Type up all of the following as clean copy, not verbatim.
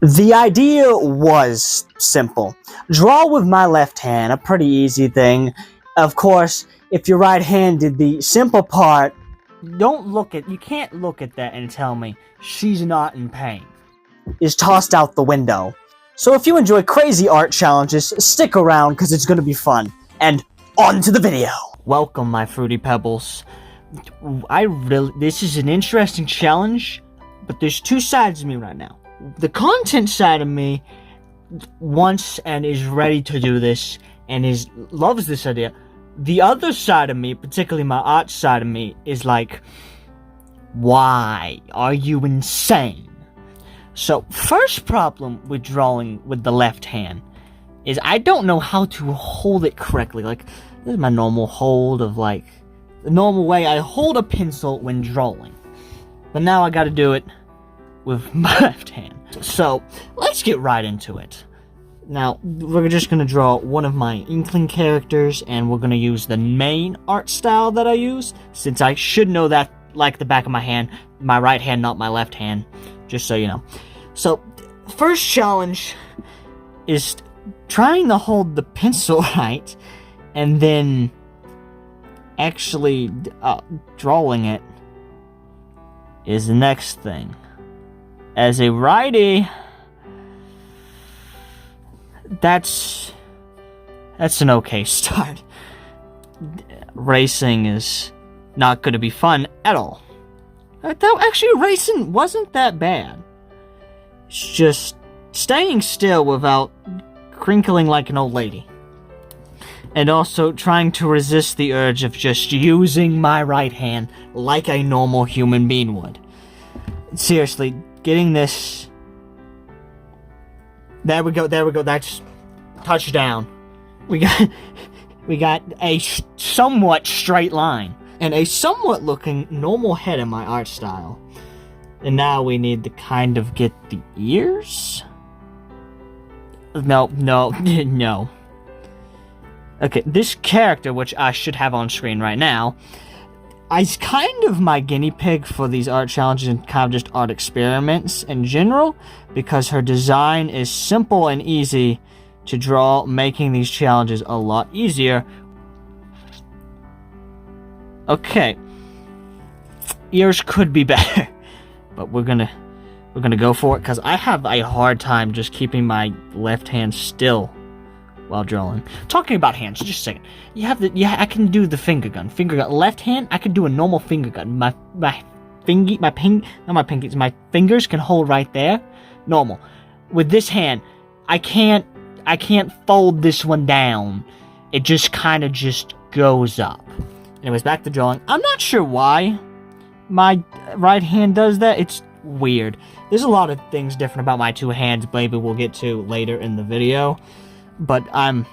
The idea was simple. Draw with my left hand, a pretty easy thing. Of course, if you're right-handed, the simple part, you can't look at that and tell me she's not in pain, is tossed out the window. So if you enjoy crazy art challenges, stick around because it's going to be fun. And on to the video. Welcome, my Fruity Pebbles. This is an interesting challenge, but there's two sides of me right now. The content side of me wants and is ready to do this and loves this idea. The other side of me, particularly my art side of me, is like, why are you insane? So, first problem with drawing with the left hand is I don't know how to hold it correctly. Like, this is my normal hold of the normal way I hold a pencil when drawing. But now I gotta do it with my left hand. So, let's get right into it. Now, we're just going to draw one of my Inkling characters, and we're going to use the main art style that I use, since I should know that like the back of my hand, my right hand, not my left hand, just so you know. So, first challenge is trying to hold the pencil right, and then actually drawing it is the next thing. As a righty, that's an okay start. Racing is not going to be fun at all. Actually, racing wasn't that bad. It's just staying still without crinkling like an old lady. And also trying to resist the urge of just using my right hand like a normal human being would. Seriously, getting this... There we go, that's touchdown. We got a somewhat straight line, and a somewhat looking normal head in my art style. And now we need to kind of get the ears? No. Okay, this character, which I should have on screen right now, is kind of my guinea pig for these art challenges and kind of just art experiments in general, because her design is simple and easy to draw, making these challenges a lot easier. Okay, ears could be better, but we're gonna go for it, because I have a hard time just keeping my left hand still while drawing. Talking about hands, just a second. I can do the finger gun. Left hand, I can do a normal finger gun. My fingers can hold right there. Normal. With this hand, I can't fold this one down. It just kind of just goes up. Anyways, back to drawing. I'm not sure why my right hand does that. It's weird. There's a lot of things different about my two hands, maybe we'll get to later in the video. But I'm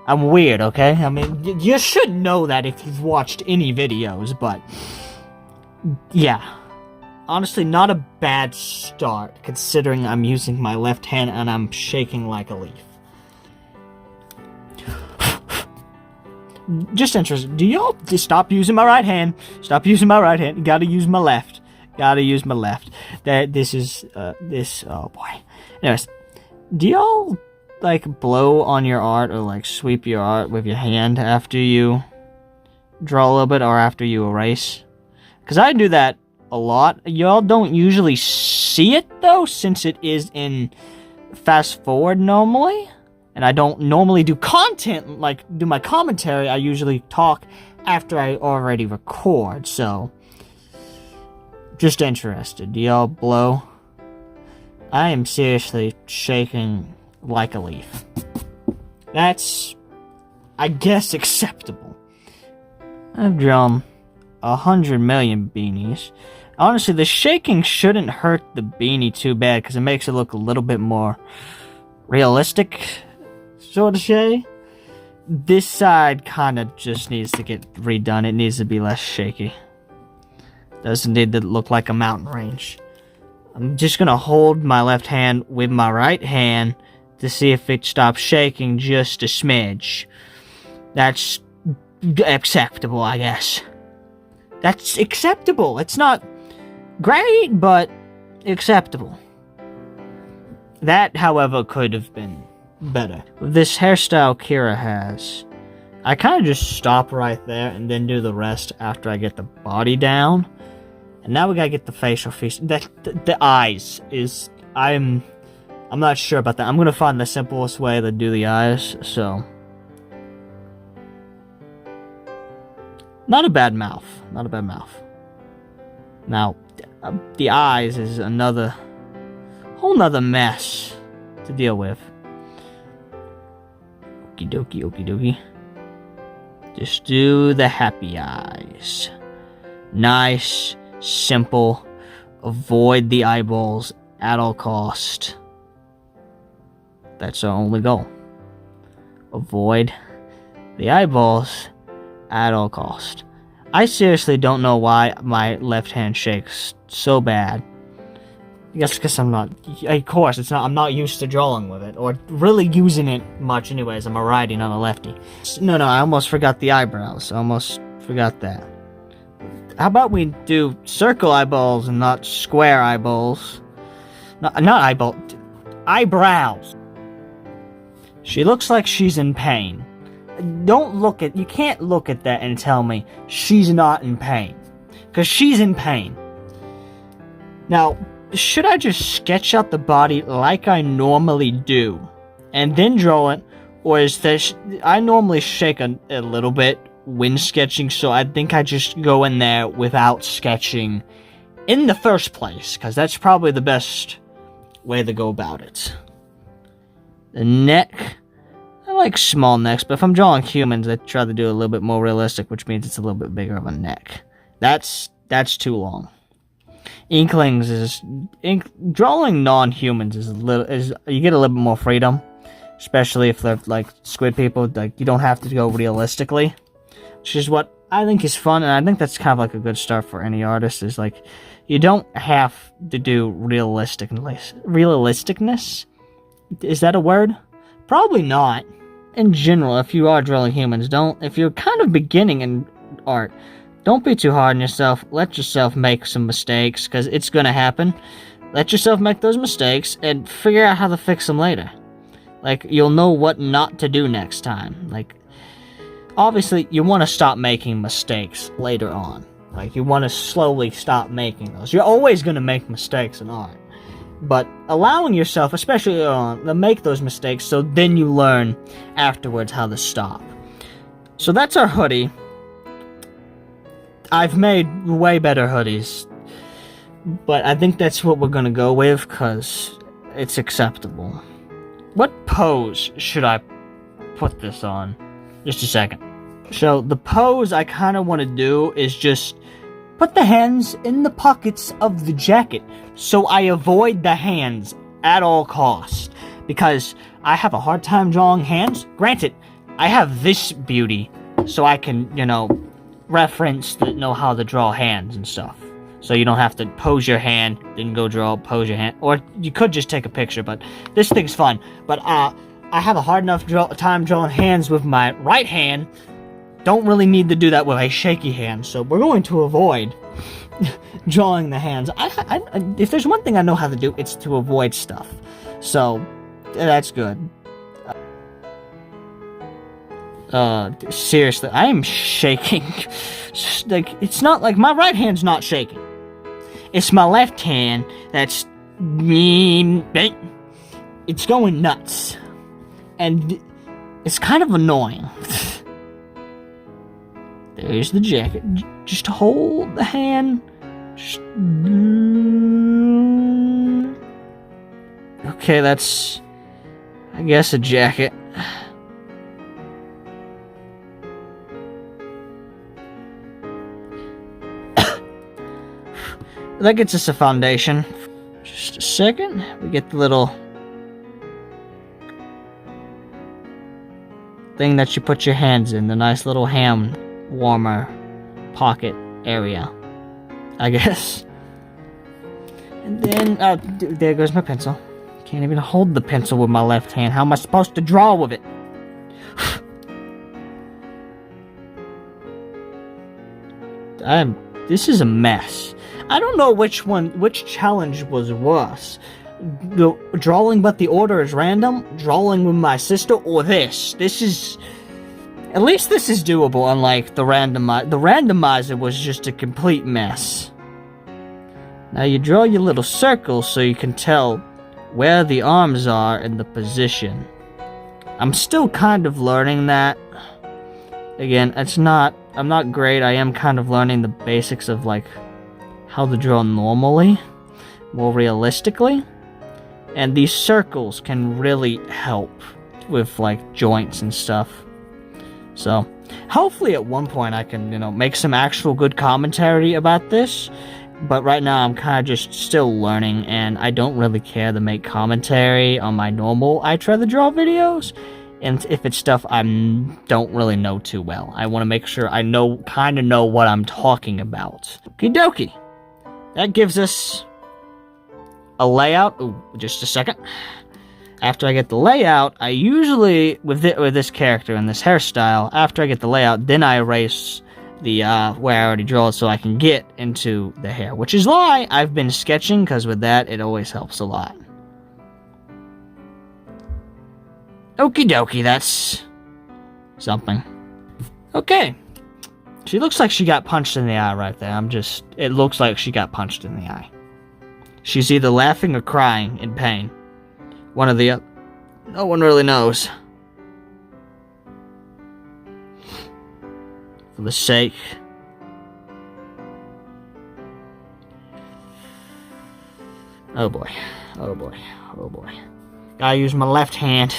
weird, okay? I mean, you should know that if you've watched any videos, but... yeah. Honestly, not a bad start, considering I'm using my left hand and I'm shaking like a leaf. Just interesting. Do y'all just stop using my right hand? Stop using my right hand. Gotta use my left. Oh boy. Anyways, do y'all... like blow on your art or like sweep your art with your hand after you draw a little bit or after you erase? Because I do that a lot. Y'all don't usually see it though, since it is in fast forward normally, and I don't normally do content like do my commentary. I usually talk after I already record. So just interested, do y'all blow? I am seriously shaking like a leaf. That's, I guess, acceptable. I've drawn 100 million beanies. Honestly, the shaking shouldn't hurt the beanie too bad, because it makes it look a little bit more realistic, sort of say. This side kind of just needs to get redone. It needs to be less shaky. Doesn't need to look like a mountain range. I'm just gonna hold my left hand with my right hand to see if it stops shaking just a smidge. That's acceptable, I guess. That's acceptable. It's not great, but acceptable. That, however, could have been better. With this hairstyle Kira has, I kind of just stop right there and then do the rest after I get the body down. And now we gotta get the facial features. The eyes is... I'm not sure about that. I'm gonna find the simplest way to do the eyes, so... Not a bad mouth. Not a bad mouth. Now, the eyes is another... whole nother mess to deal with. Okie dokie, okie dokie. Just do the happy eyes. Nice, simple. Avoid the eyeballs at all cost. That's our only goal. Avoid the eyeballs at all cost. I seriously don't know why my left hand shakes so bad. I guess because I'm not, of course, I'm not used to drawing with it, or really using it much anyways. I'm a righty, not a lefty. No, I almost forgot the eyebrows. I almost forgot that. How about we do circle eyeballs and not square eyeballs? Eyebrows. She looks like she's in pain. You can't look at that and tell me she's not in pain. Because she's in pain. Now, should I just sketch out the body like I normally do and then draw it, or is this... I normally shake a little bit when sketching, so I think I just go in there without sketching in the first place, because that's probably the best way to go about it. The neck, I like small necks, but if I'm drawing humans, I try to do a little bit more realistic, which means it's a little bit bigger of a neck. That's too long. Inklings is drawing non-humans is you get a little bit more freedom, especially if they're like squid people. Like, you don't have to go realistically, which is what I think is fun, and I think that's kind of like a good start for any artist. Is like, you don't have to do realisticness. Is that a word? Probably not. In general, if you are drawing humans, if you're kind of beginning in art, don't be too hard on yourself. Let yourself make some mistakes, because it's going to happen. Let yourself make those mistakes and figure out how to fix them later. Like, you'll know what not to do next time. Like, obviously, you want to stop making mistakes later on. Like, you want to slowly stop making those. You're always going to make mistakes in art. But allowing yourself, especially to make those mistakes, so then you learn afterwards how to stop. So that's our hoodie. I've made way better hoodies, but I think that's what we're gonna go with, because it's acceptable. What pose should I put this on? Just a second. So the pose I kind of want to do is just put the hands in the pockets of the jacket, so I avoid the hands at all costs, because I have a hard time drawing hands. Granted, I have this beauty, so I can, reference know how to draw hands and stuff. So you don't have to pose your hand, then go pose your hand. Or you could just take a picture, but this thing's fun. But I have a hard enough time drawing hands with my right hand. Don't really need to do that with a shaky hand, so we're going to avoid drawing the hands. If there's one thing I know how to do, it's to avoid stuff. So, that's good. Seriously, I am shaking. Like, it's not like my right hand's not shaking. It's my left hand that's it's going nuts. And it's kind of annoying. There's the jacket. Just hold the hand. Okay, that's, I guess, a jacket. That gets us a foundation. Just a second. We get the little thing that you put your hands in. The nice little hand warmer pocket area, I guess. And then, there goes my pencil. Can't even hold the pencil with my left hand. How am I supposed to draw with it? This is a mess. I don't know which challenge was worse. drawing but the order is random, drawing with my sister, or this. This is... At least this is doable, unlike the randomizer. The randomizer was just a complete mess. Now you draw your little circles so you can tell where the arms are in the position. I'm still kind of learning that. Again, I'm not great. I am kind of learning the basics of, like, how to draw normally, more realistically. And these circles can really help with, like, joints and stuff. So, hopefully at one point I can, make some actual good commentary about this. But right now I'm kind of just still learning, and I don't really care to make commentary on my normal I Try to Draw videos. And if it's stuff I don't really know too well. I want to make sure I kind of know what I'm talking about. Okie dokie. That gives us a layout. Ooh, just a second. After I get the layout, I usually, with this character and this hairstyle, after I get the layout, then I erase the, where I already draw it so I can get into the hair. Which is why I've been sketching, because with that, it always helps a lot. Okie dokie, that's something. Okay. She looks like she got punched in the eye right there. It looks like she got punched in the eye. She's either laughing or crying in pain. One or the other. No one really knows. For the sake. Oh boy. Oh boy. Oh boy. Gotta use my left hand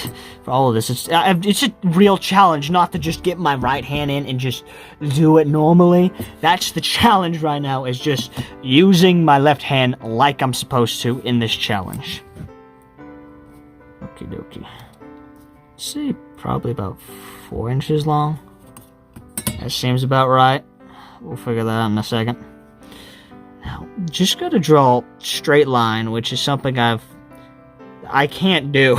for all of this. It's a real challenge not to just get my right hand in and just do it normally. That's the challenge right now, is just using my left hand like I'm supposed to in this challenge. Okie dokie. See, probably about 4 inches long. That seems about right. We'll figure that out in a second. Now, just gotta draw straight line, which is something I can't do.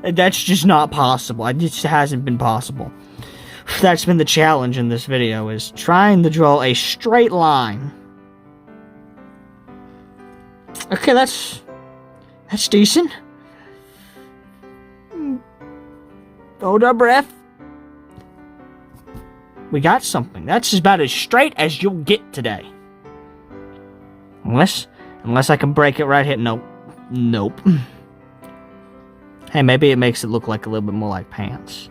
That's just not possible. It just hasn't been possible. That's been the challenge in this video, is trying to draw a straight line. Okay, that's decent. Hold our breath. We got something. That's about as straight as you'll get today. Unless I can break it right here. Nope. Nope. Hey, maybe it makes it look like a little bit more like pants.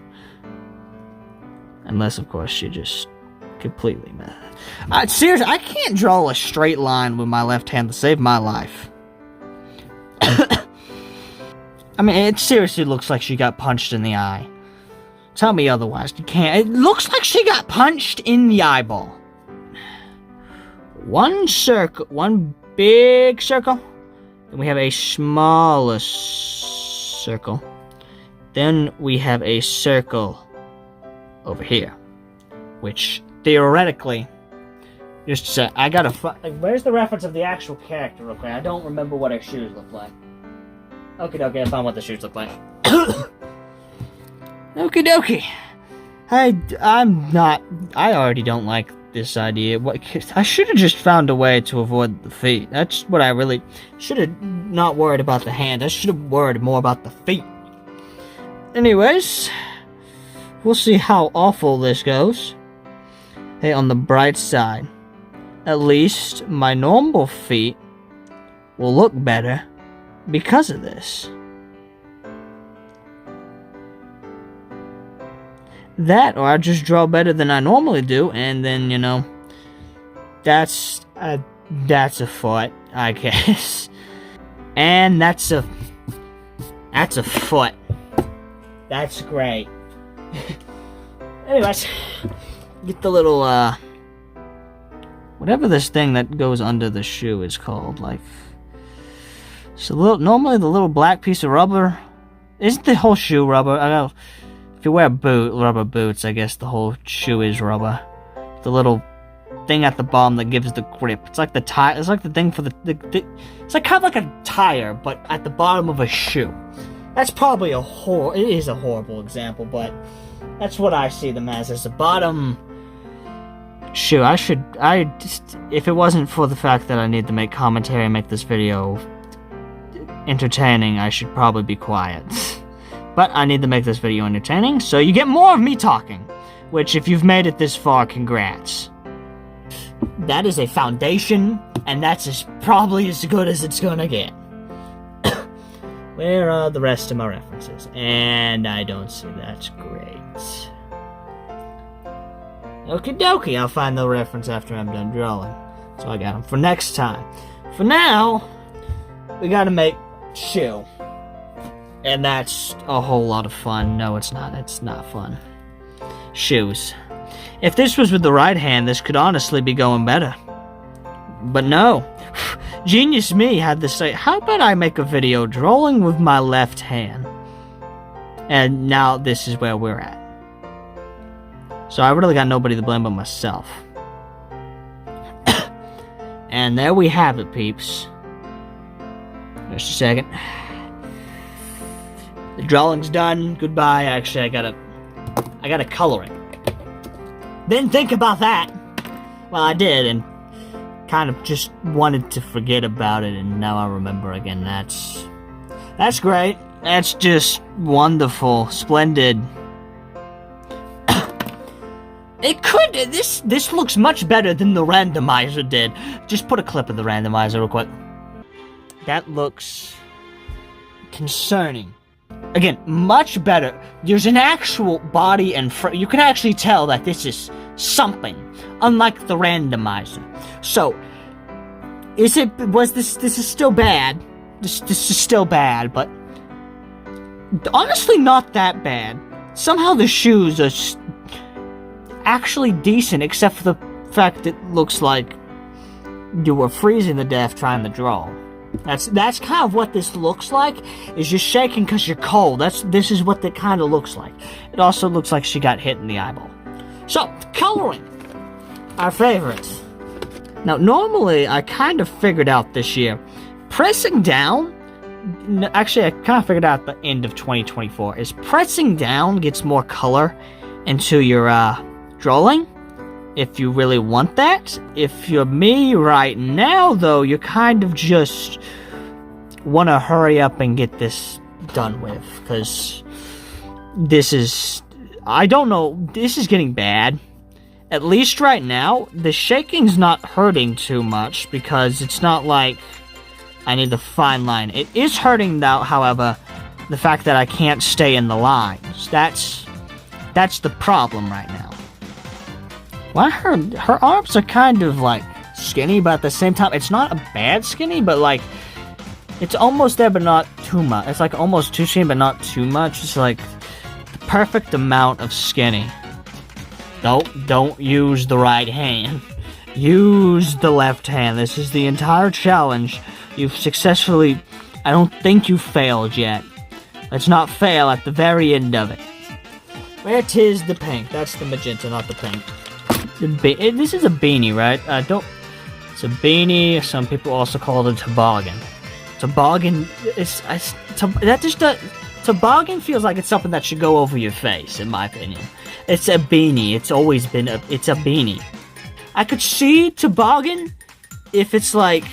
Unless, of course, you just completely mad. Seriously, I can't draw a straight line with my left hand to save my life. I mean, it seriously looks like she got punched in the eye. Tell me otherwise. You can't. It looks like she got punched in the eyeball. One circle, one big circle. Then we have a smaller circle. Then we have a circle over here, which theoretically, just to say, I gotta. Where's the reference of the actual character? Real quick, I don't remember what her shoes look like. Okie dokie, I found what the shoes look like. Okie dokie. I already don't like this idea. I should have just found a way to avoid the feet. That's what I really should have not worried about the hand. I should have worried more about the feet. Anyways, we'll see how awful this goes. Hey, on the bright side, at least my normal feet will look better because of this. That, or I just draw better than I normally do, and then, that's a foot, I guess. And that's a foot. That's great. Anyways, get the little, whatever this thing that goes under the shoe is called, like, normally the little black piece of rubber, isn't the whole shoe rubber? I know. If you wear rubber boots, I guess the whole shoe is rubber. The little thing at the bottom that gives the grip. It's like the tire. It's like the thing for it's like kind of like a tire, but at the bottom of a shoe. That's probably it is a horrible example, but that's what I see them as the bottom shoe. If it wasn't for the fact that I need to make commentary and make this video entertaining, I should probably be quiet. But I need to make this video entertaining, so you get more of me talking. Which, if you've made it this far, congrats. That is a foundation, and that's probably as good as it's gonna get. Where are the rest of my references? And I don't see. That's great. Okie dokie, I'll find the reference after I'm done drawing. So I got them for next time. For now, we gotta make shoe. And that's a whole lot of fun. No, it's not. It's not fun. Shoes. If this was with the right hand, this could honestly be going better. But no. Genius me had to say, how about I make a video drawing with my left hand? And now this is where we're at. So I really got nobody to blame but myself. And there we have it, peeps. Just a second. The drawing's done. Goodbye. Actually, I gotta color it. Didn't think about that. Well, I did, and kind of just wanted to forget about it, and now I remember again. That's great. That's just wonderful, splendid. This looks much better than the randomizer did. Just put a clip of the randomizer real quick. That looks concerning. Again, much better. There's an actual body and you can actually tell that this is something, unlike the randomizer. So, this is still bad. This is still bad, but honestly not that bad. Somehow the shoes are actually decent, except for the fact that it looks like you were freezing to death trying to draw. That's kind of what this looks like, is you're shaking because you're cold. This is what it kind of looks like. It also looks like she got hit in the eyeball. So, coloring. Our favorites. Now, normally, I kind of figured out this year, pressing down, actually, I kind of figured out at the end of 2024, is pressing down gets more color into your, drawing, if you really want that. If you're me right now, though, you kind of just want to hurry up and get this done with, because this is, I don't know, this is getting bad. At least right now, the shaking's not hurting too much, because it's not like I need the fine line. It is hurting now, however, the fact that I can't stay in the lines. That's the problem right now. Well, her arms are kind of, like, skinny, but at the same time, it's not a bad skinny, but, like, it's almost there, but not too much. It's, like, almost too skinny, but not too much. It's, like, the perfect amount of skinny. Don't use the right hand. Use the left hand. This is the entire challenge. You've successfully... I don't think you failed yet. Let's not fail at the very end of it. Where 'tis the pink. That's the magenta, not the pink. This is a beanie, right? It's a beanie. Some people also call it a toboggan. Toboggan. Toboggan feels like it's something that should go over your face, in my opinion. It's a beanie. It's always been it's a beanie. I could see toboggan if it's like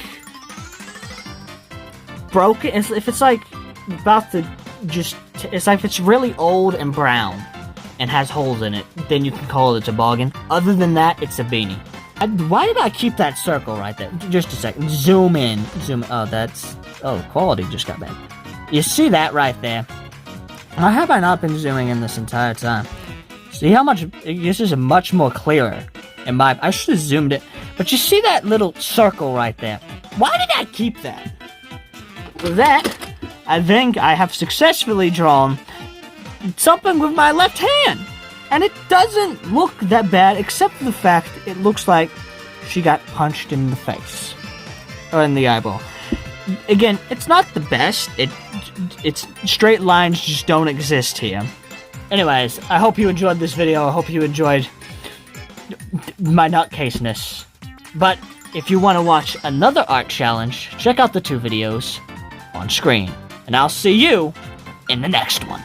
broken. If it's like about to just. It's like if it's really old and brown and has holes in it, then you can call it a toboggan. Other than that, it's a beanie. Why did I keep that circle right there? Just a second. Zoom in. Zoom. Oh, the quality just got bad. You see that right there? Why have I not been zooming in this entire time? See how much... This is much more clearer. I should have zoomed it. But you see that little circle right there? Why did I keep that? With that, I think I have successfully drawn something with my left hand. And it doesn't look that bad, except for the fact it looks like she got punched in the face. Or in the eyeball. Again, it's not the best. It's straight lines just don't exist here. Anyways, I hope you enjoyed this video. I hope you enjoyed my nutcaseness. But if you want to watch another art challenge, check out the 2 videos on screen. And I'll see you in the next one.